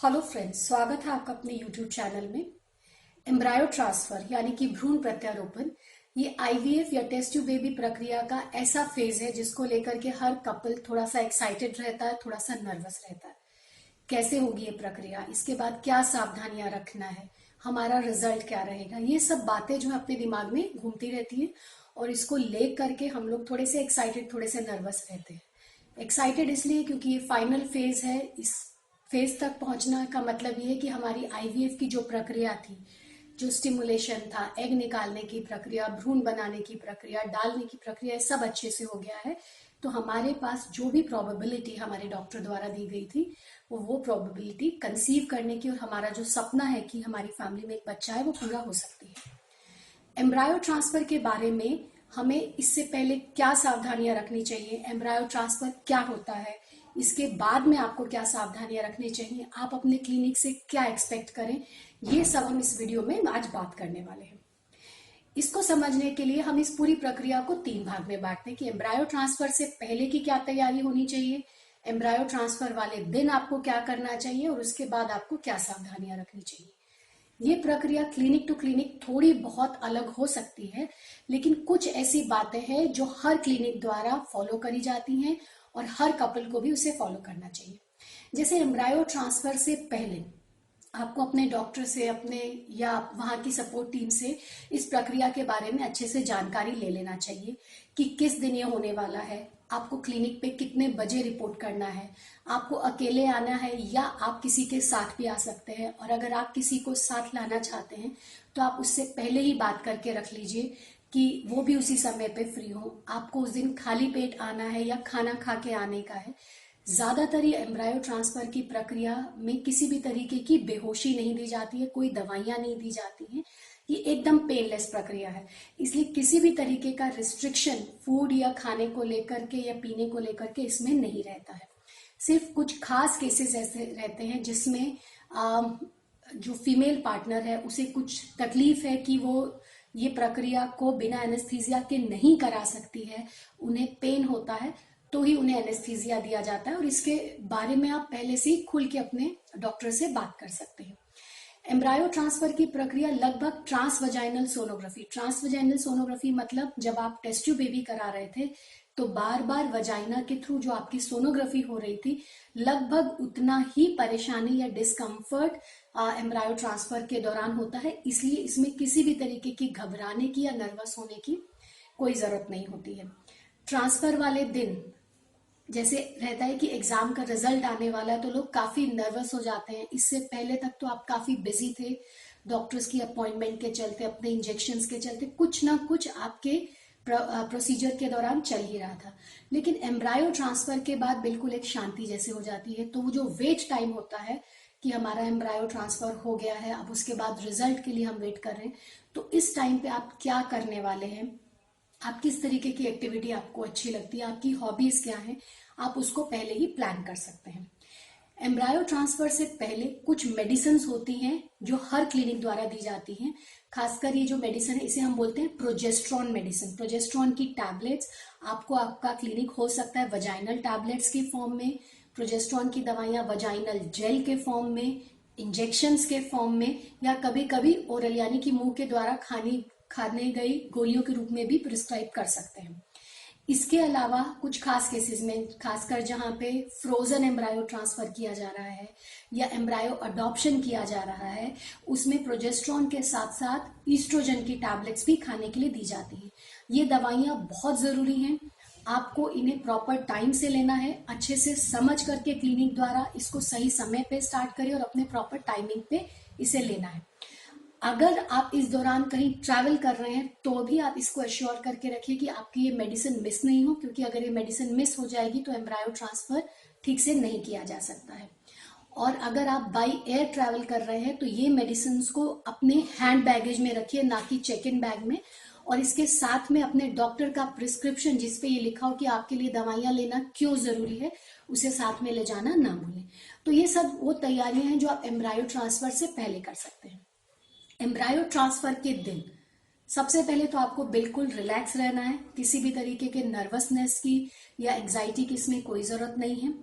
Hello friends, स्वागत है आपका अपने यूट्यूब चैनल में। एम्ब्रायो ट्रांसफर यानी कि भ्रूण प्रत्यारोपण, ये आईवीएफ या टेस्ट ट्यूब बेबी प्रक्रिया का ऐसा फेज है जिसको लेकर के हर कपल थोड़ा सा एक्साइटेड रहता है, थोड़ा सा नर्वस रहता है। कैसे होगी ये प्रक्रिया, इसके बाद क्या सावधानियां रखना है, हमारा रिजल्ट क्या रहेगा, ये सब बातें जो है अपने दिमाग में घूमती रहती है और इसको ले करके हम लोग थोड़े से एक्साइटेड, थोड़े से नर्वस रहते हैं। एक्साइटेड इसलिए क्योंकि ये फाइनल फेज है। इस फेज तक पहुंचना का मतलब ये है कि हमारी आईवीएफ की जो प्रक्रिया थी, जो स्टिमुलेशन था, एग निकालने की प्रक्रिया, भ्रूण बनाने की प्रक्रिया, डालने की प्रक्रिया, सब अच्छे से हो गया है। तो हमारे पास जो भी प्रोबेबिलिटी हमारे डॉक्टर द्वारा दी गई थी, वो प्रोबेबिलिटी कंसीव करने की और हमारा जो सपना है कि हमारी फैमिली में एक बच्चा है, वो पूरा हो सकती है। एम्ब्रायो ट्रांसफर के बारे में हमें इससे पहले क्या सावधानियां रखनी चाहिए, एम्ब्रायो ट्रांसफर क्या होता है, इसके बाद में आपको क्या सावधानियां रखनी चाहिए, आप अपने क्लिनिक से क्या एक्सपेक्ट करें, ये सब हम इस वीडियो में आज बात करने वाले हैं। इसको समझने के लिए हम इस पूरी प्रक्रिया को 3 भाग में बांटते हैं कि एम्ब्रायो ट्रांसफर से पहले की क्या तैयारी होनी चाहिए, एम्ब्रायो ट्रांसफर वाले दिन आपको क्या करना चाहिए और उसके बाद आपको क्या सावधानियां रखनी चाहिए। ये प्रक्रिया क्लिनिक टू क्लिनिक थोड़ी बहुत अलग हो सकती है, लेकिन कुछ ऐसी बातें हैं जो हर क्लिनिक द्वारा फॉलो करी जाती हैं और हर कपल को भी उसे फॉलो करना चाहिए। जैसे एम्ब्रायो ट्रांसफर से पहले आपको अपने डॉक्टर से, अपने या वहां की सपोर्ट टीम से इस प्रक्रिया के बारे में अच्छे से जानकारी ले लेना चाहिए कि किस दिन ये होने वाला है, आपको क्लिनिक पे कितने बजे रिपोर्ट करना है, आपको अकेले आना है या आप किसी के साथ भी आ सकते हैं। और अगर आप किसी को साथ लाना चाहते हैं तो आप उससे पहले ही बात करके रख लीजिए कि वो भी उसी समय पे फ्री हो। आपको उस दिन खाली पेट आना है या खाना खा के आने का है। ज्यादातर ये एम्ब्रायो ट्रांसफर की प्रक्रिया में किसी भी तरीके की बेहोशी नहीं दी जाती है, कोई दवाइयां नहीं दी जाती हैं। ये एकदम पेनलेस प्रक्रिया है, इसलिए किसी भी तरीके का रिस्ट्रिक्शन फूड या खाने को लेकर के या पीने को लेकर के इसमें नहीं रहता है। सिर्फ कुछ खास केसेस ऐसे रहते हैं जिसमें जो फीमेल पार्टनर है उसे कुछ तकलीफ है कि वो ये प्रक्रिया को बिना एनेस्थीसिया के नहीं करा सकती है, उन्हें पेन होता है, तो ही उन्हें एनेस्थीसिया दिया जाता है और इसके बारे में आप पहले से ही खुल के अपने डॉक्टर से बात कर सकते हैं। एम्ब्रायो ट्रांसफर की प्रक्रिया लगभग ट्रांसवजाइनल सोनोग्राफी मतलब जब आप टेस्ट ट्यूब बेबी करा रहे थे तो बार बार वजाइना के थ्रू जो आपकी सोनोग्राफी हो रही थी, लगभग उतना ही परेशानी या डिस्कम्फर्ट एम्ब्रायो ट्रांसफर के दौरान होता है। इसलिए इसमें किसी भी तरीके की घबराने की या नर्वस होने की कोई जरूरत नहीं होती है। ट्रांसफर वाले दिन जैसे रहता है कि एग्जाम का रिजल्ट आने वाला है तो लोग काफी नर्वस हो जाते हैं। इससे पहले तक तो आप काफी बिजी थे, डॉक्टर्स की अपॉइंटमेंट के चलते, अपने इंजेक्शंस के चलते, कुछ ना कुछ आपके प्रोसीजर के दौरान चल ही रहा था। लेकिन एम्ब्रायो ट्रांसफर के बाद बिल्कुल एक शांति जैसे हो जाती है। तो वो जो वेट टाइम होता है कि हमारा एम्ब्रायो ट्रांसफर हो गया है, अब उसके बाद रिजल्ट के लिए हम वेट कर रहे हैं, तो इस टाइम पे आप क्या करने वाले हैं, आप किस तरीके की एक्टिविटी आपको अच्छी लगती है, आपकी हॉबीज क्या है, आप उसको पहले ही प्लान कर सकते हैं। एम्ब्रायो ट्रांसफर से पहले कुछ मेडिसिन होती हैं जो हर क्लिनिक द्वारा दी जाती हैं। खासकर ये जो मेडिसिन है इसे हम बोलते हैं प्रोजेस्ट्रॉन मेडिसिन। प्रोजेस्ट्रॉन की टैबलेट्स आपको आपका क्लिनिक हो सकता है वजाइनल टैबलेट्स के फॉर्म में, प्रोजेस्ट्रॉन की दवाइयां वजाइनल जेल के फॉर्म में, इंजेक्शंस के फॉर्म में, या कभी कभी ओरल यानी कि मुंह के द्वारा खाने गई गोलियों के रूप में भी प्रिस्क्राइब कर सकते हैं। इसके अलावा कुछ खास केसेस में, खासकर जहां पे फ्रोजन एम्ब्रायो ट्रांसफर किया जा रहा है या एम्ब्रायो अडॉप्शन किया जा रहा है, उसमें प्रोजेस्ट्रॉन के साथ साथ ईस्ट्रोजन की टैबलेट्स भी खाने के लिए दी जाती है। ये दवाइयां बहुत जरूरी हैं, आपको इन्हें प्रॉपर टाइम से लेना है, अच्छे से समझ करके क्लिनिक द्वारा इसको सही समय पे स्टार्ट करें और अपने प्रॉपर टाइमिंग पे इसे लेना है। अगर आप इस दौरान कहीं ट्रैवल कर रहे हैं तो भी आप इसको एश्योर करके रखिए कि आपकी ये मेडिसिन मिस नहीं हो, क्योंकि अगर ये मेडिसिन मिस हो जाएगी तो एम्ब्रायो ट्रांसफर ठीक से नहीं किया जा सकता है। और अगर आप बाई एयर ट्रैवल कर रहे हैं तो ये मेडिसिन को अपने हैंड बैगेज में रखिए, ना कि चेक इन बैग में। और इसके साथ में अपने डॉक्टर का प्रिस्क्रिप्शन जिसपे ये लिखा हो कि आपके लिए दवाइयां लेना क्यों जरूरी है, उसे साथ में ले जाना ना भूलें। तो ये सब वो तैयारियां हैं जो आप एम्ब्रायो ट्रांसफर से पहले कर सकते हैं। एम्ब्रायो ट्रांसफर के दिन सबसे पहले तो आपको बिल्कुल रिलैक्स रहना है, किसी भी तरीके के नर्वसनेस की या एग्जाइटी की इसमें कोई जरूरत नहीं है।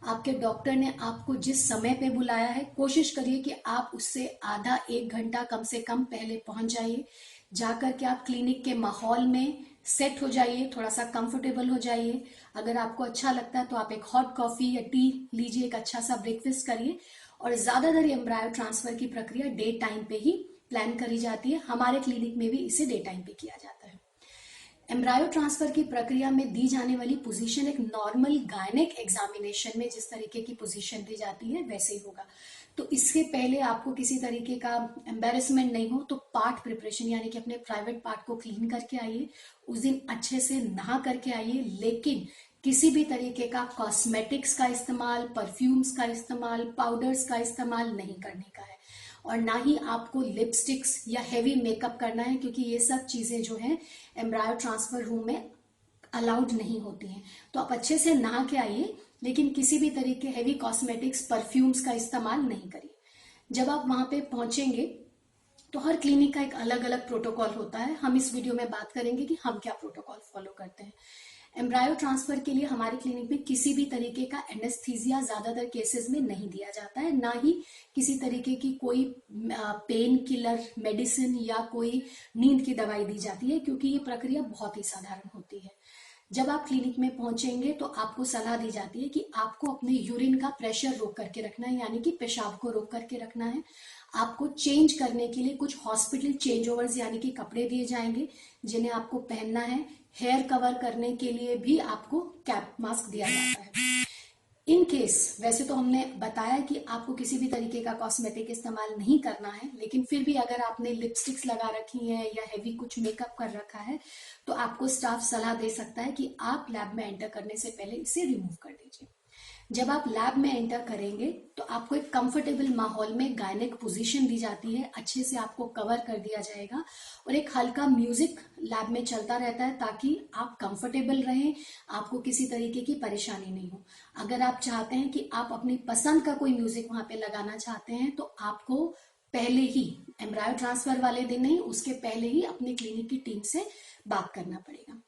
आपके डॉक्टर ने आपको जिस समय पे बुलाया है, कोशिश करिए कि आप उससे आधा एक घंटा कम से कम पहले पहुंच जाइए। जाकर के आप क्लिनिक के माहौल में सेट हो जाइए, थोड़ा सा कंफर्टेबल हो जाइए। अगर आपको अच्छा लगता है तो आप एक हॉट कॉफी या टी लीजिए, एक अच्छा सा ब्रेकफास्ट करिए। और ज्यादातर एम्ब्रायो ट्रांसफर की प्रक्रिया डे टाइम पे ही प्लान करी जाती है। हमारे क्लिनिक में भी इसे डे टाइम पे किया जाता है। एम्ब्रायो ट्रांसफर की प्रक्रिया में दी जाने वाली पोजीशन एक नॉर्मल गायनेक एग्जामिनेशन में जिस तरीके की पोजीशन दी जाती है वैसे ही होगा। तो इसके पहले आपको किसी तरीके का एम्बेरसमेंट नहीं हो तो पार्ट प्रिपरेशन यानी कि अपने प्राइवेट पार्ट को क्लीन करके आइए, उस दिन अच्छे से नहा करके आइए। लेकिन किसी भी तरीके का कॉस्मेटिक्स का इस्तेमाल, परफ्यूम्स का इस्तेमाल, पाउडर्स का इस्तेमाल नहीं करने का है। और ना ही आपको लिपस्टिक्स या हेवी मेकअप करना है, क्योंकि ये सब चीजें जो हैं एम्ब्रायो ट्रांसफर रूम में अलाउड नहीं होती हैं। तो आप अच्छे से नहा के आइए, लेकिन किसी भी तरीके हेवी कॉस्मेटिक्स, परफ्यूम्स का इस्तेमाल नहीं करिए। जब आप वहां पे पहुंचेंगे तो हर क्लिनिक का एक अलग अलग प्रोटोकॉल होता है। हम इस वीडियो में बात करेंगे कि हम क्या प्रोटोकॉल फॉलो करते हैं। एम्ब्रायो ट्रांसफर के लिए हमारे क्लिनिक में किसी भी तरीके का एनेस्थीसिया ज्यादातर केसेस में नहीं दिया जाता है, ना ही किसी तरीके की कोई पेन किलर मेडिसिन या कोई नींद की दवाई दी जाती है, क्योंकि ये प्रक्रिया बहुत ही साधारण होती है। जब आप क्लिनिक में पहुंचेंगे तो आपको सलाह दी जाती है कि आपको अपने यूरिन का प्रेशर रोक करके रखना है, यानी कि पेशाब को रोक करके रखना है। आपको चेंज करने के लिए कुछ हॉस्पिटल चेंज ओवर्स यानी कि कपड़े दिए जाएंगे जिन्हें आपको पहनना है। हेयर कवर करने के लिए भी आपको कैप मास्क दिया जाता है। इन केस वैसे तो हमने बताया कि आपको किसी भी तरीके का कॉस्मेटिक इस्तेमाल नहीं करना है, लेकिन फिर भी अगर आपने लिपस्टिक्स लगा रखी है या हेवी कुछ मेकअप कर रखा है तो आपको स्टाफ सलाह दे सकता है कि आप लैब में एंटर करने से पहले इसे रिमूव कर दीजिए। जब आप लैब में एंटर करेंगे तो आपको एक कंफर्टेबल माहौल में गायनेक पोजीशन दी जाती है, अच्छे से आपको कवर कर दिया जाएगा और एक हल्का म्यूजिक लैब में चलता रहता है ताकि आप कंफर्टेबल रहें, आपको किसी तरीके की परेशानी नहीं हो। अगर आप चाहते हैं कि आप अपनी पसंद का कोई म्यूजिक वहां पे लगाना चाहते हैं तो आपको पहले ही, एम्ब्रायो ट्रांसफर वाले दिन नहीं, उसके पहले ही अपने क्लिनिक की टीम से बात करना पड़ेगा।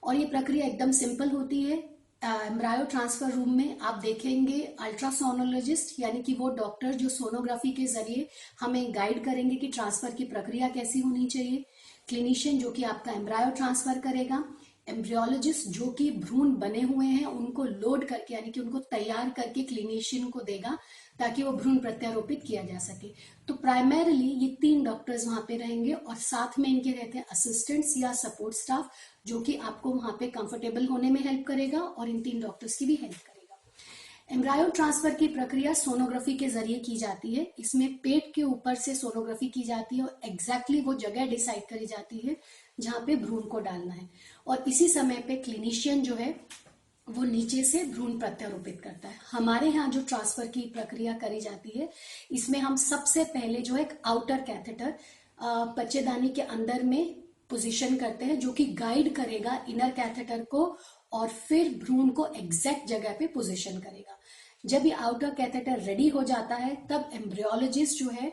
और ये प्रक्रिया एकदम सिंपल होती है। एम्ब्रायो ट्रांसफर रूम में आप देखेंगे अल्ट्रासोनोलॉजिस्ट, यानी कि वो डॉक्टर जो सोनोग्राफी के जरिए हमें गाइड करेंगे कि ट्रांसफर की प्रक्रिया कैसी होनी चाहिए। क्लिनिशियन जो कि आपका एम्ब्रायो ट्रांसफर करेगा। एम्ब्रियोलॉजिस्ट जो कि भ्रूण बने हुए हैं उनको लोड करके यानी कि उनको तैयार करके क्लिनिशियन को देगा ताकि वो भ्रूण प्रत्यारोपित किया जा सके। तो प्राइमरीली ये 3 डॉक्टर्स वहां पे रहेंगे और साथ में इनके रहते हैं असिस्टेंट्स या सपोर्ट स्टाफ जो कि आपको वहां पे कंफर्टेबल होने में हेल्प करेगा और इन 3 डॉक्टर्स की भी हेल्प करेगा। एम्ब्रायो ट्रांसफर की प्रक्रिया सोनोग्राफी के जरिए की जाती है। इसमें पेट के ऊपर से सोनोग्राफी की जाती है और एग्जैक्टली वो जगह डिसाइड करी जाती है जहां पे भ्रूण को डालना है। और इसी समय पे क्लिनिशियन जो है वो नीचे से भ्रूण प्रत्यारोपित करता है। हमारे यहाँ जो ट्रांसफर की प्रक्रिया करी जाती है इसमें हम सबसे पहले जो एक आउटर कैथेटर बच्चेदानी के अंदर में पोजीशन करते हैं जो कि गाइड करेगा इनर कैथेटर को और फिर भ्रूण को एग्जैक्ट जगह पे पोजीशन करेगा। जब ये आउटर कैथेटर रेडी हो जाता है तब एम्ब्रियोलॉजिस्ट जो है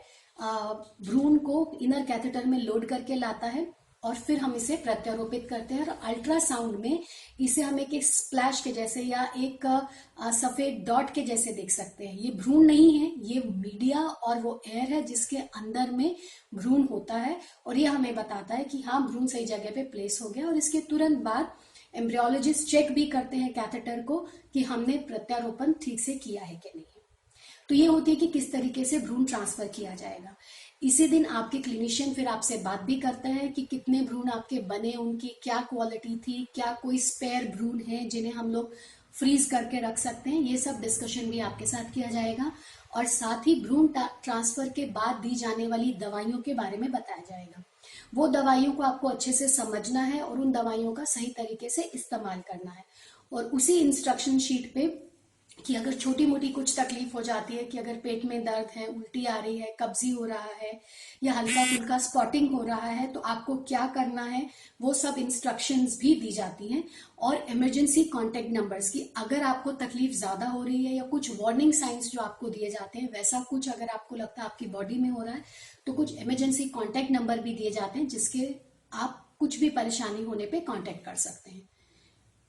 भ्रूण को इनर कैथेटर में लोड करके लाता है और फिर हम इसे प्रत्यारोपित करते हैं। और अल्ट्रासाउंड में इसे हम एक स्प्लैश के जैसे या एक सफेद डॉट के जैसे देख सकते हैं। ये भ्रूण नहीं है, ये मीडिया और वो एयर है जिसके अंदर में भ्रूण होता है और ये हमें बताता है कि हाँ भ्रूण सही जगह पे प्लेस हो गया। और इसके तुरंत बाद एम्ब्रियोलॉजिस्ट चेक भी करते हैं कैथेटर को कि हमने प्रत्यारोपण ठीक से किया है कि नहीं। तो ये होती है कि किस तरीके से भ्रूण ट्रांसफर किया जाएगा। इसी दिन आपके क्लिनिशियन फिर आपसे बात भी करते हैं कि कितने भ्रूण आपके बने, उनकी क्या क्वालिटी थी, क्या कोई स्पेयर भ्रूण है जिन्हें हम लोग फ्रीज करके रख सकते हैं। ये सब डिस्कशन भी आपके साथ किया जाएगा और साथ ही भ्रूण ट्रांसफर के बाद दी जाने वाली दवाइयों के बारे में बताया जाएगा। वो दवाइयों को आपको अच्छे से समझना है और उन दवाइयों का सही तरीके से इस्तेमाल करना है। और उसी इंस्ट्रक्शन शीट पे कि अगर छोटी मोटी कुछ तकलीफ हो जाती है कि अगर पेट में दर्द है, उल्टी आ रही है, कब्जी हो रहा है या हल्का फुल्का स्पॉटिंग हो रहा है तो आपको क्या करना है, वो सब इंस्ट्रक्शंस भी दी जाती हैं। और इमरजेंसी कांटेक्ट नंबर्स की अगर आपको तकलीफ ज्यादा हो रही है या कुछ वार्निंग साइंस जो आपको दिए जाते हैं वैसा कुछ अगर आपको लगता है आपकी बॉडी में हो रहा है तो कुछ इमरजेंसी कांटेक्ट नंबर भी दिए जाते हैं जिसके आप कुछ भी परेशानी होने पे कांटेक्ट कर सकते हैं।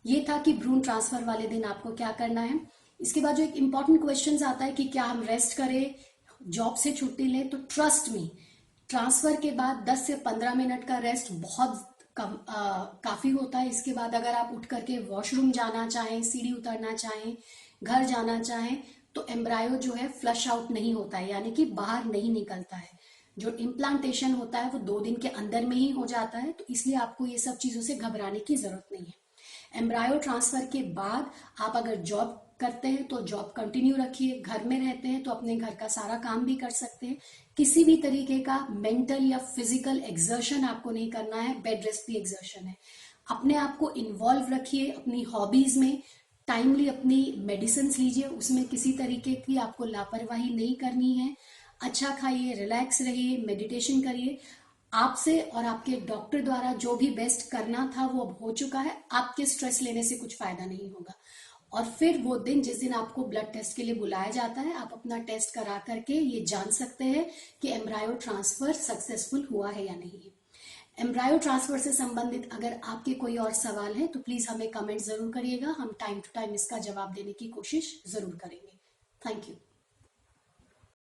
ये था कि भ्रूण ट्रांसफर वाले दिन आपको क्या करना है। इसके बाद जो एक इंपॉर्टेंट क्वेश्चन आता है कि क्या हम रेस्ट करें, जॉब से छुट्टी लें, तो ट्रस्ट मी, ट्रांसफर के बाद 10 से 15 मिनट का रेस्ट बहुत काफी होता है। इसके बाद अगर आप उठ करके वॉशरूम जाना चाहें, सीढ़ी उतरना चाहें, घर जाना चाहें, तो एम्ब्रायो जो है फ्लश आउट नहीं होता है, यानी कि बाहर नहीं निकलता है। जो इम्प्लांटेशन होता है वो 2 दिन के अंदर में ही हो जाता है, तो इसलिए आपको ये सब चीजों से घबराने की जरूरत नहीं है। एम्ब्रायो ट्रांसफर के बाद आप अगर जॉब करते हैं तो जॉब कंटिन्यू रखिए, घर में रहते हैं तो अपने घर का सारा काम भी कर सकते हैं। किसी भी तरीके का मेंटल या फिजिकल एक्सर्शन आपको नहीं करना है, बेड रेस्ट भी एक्सर्शन है। अपने आप को इन्वॉल्व रखिए अपनी हॉबीज में, टाइमली अपनी मेडिसिन लीजिए, उसमें किसी तरीके की आपको लापरवाही नहीं करनी है। अच्छा खाइए, रिलैक्स रहिए, मेडिटेशन करिए। आपसे और आपके डॉक्टर द्वारा जो भी बेस्ट करना था वो अब हो चुका है, आपके स्ट्रेस लेने से कुछ फायदा नहीं होगा। और फिर वो दिन जिस दिन आपको ब्लड टेस्ट के लिए बुलाया जाता है, आप अपना टेस्ट करा करके ये जान सकते हैं कि एम्ब्रायो ट्रांसफर सक्सेसफुल हुआ है या नहीं है। एम्ब्रायो ट्रांसफर से संबंधित अगर आपके कोई और सवाल है तो प्लीज हमें कमेंट जरूर करिएगा, हम टाइम टू टाइम इसका जवाब देने की कोशिश जरूर करेंगे। Thank you.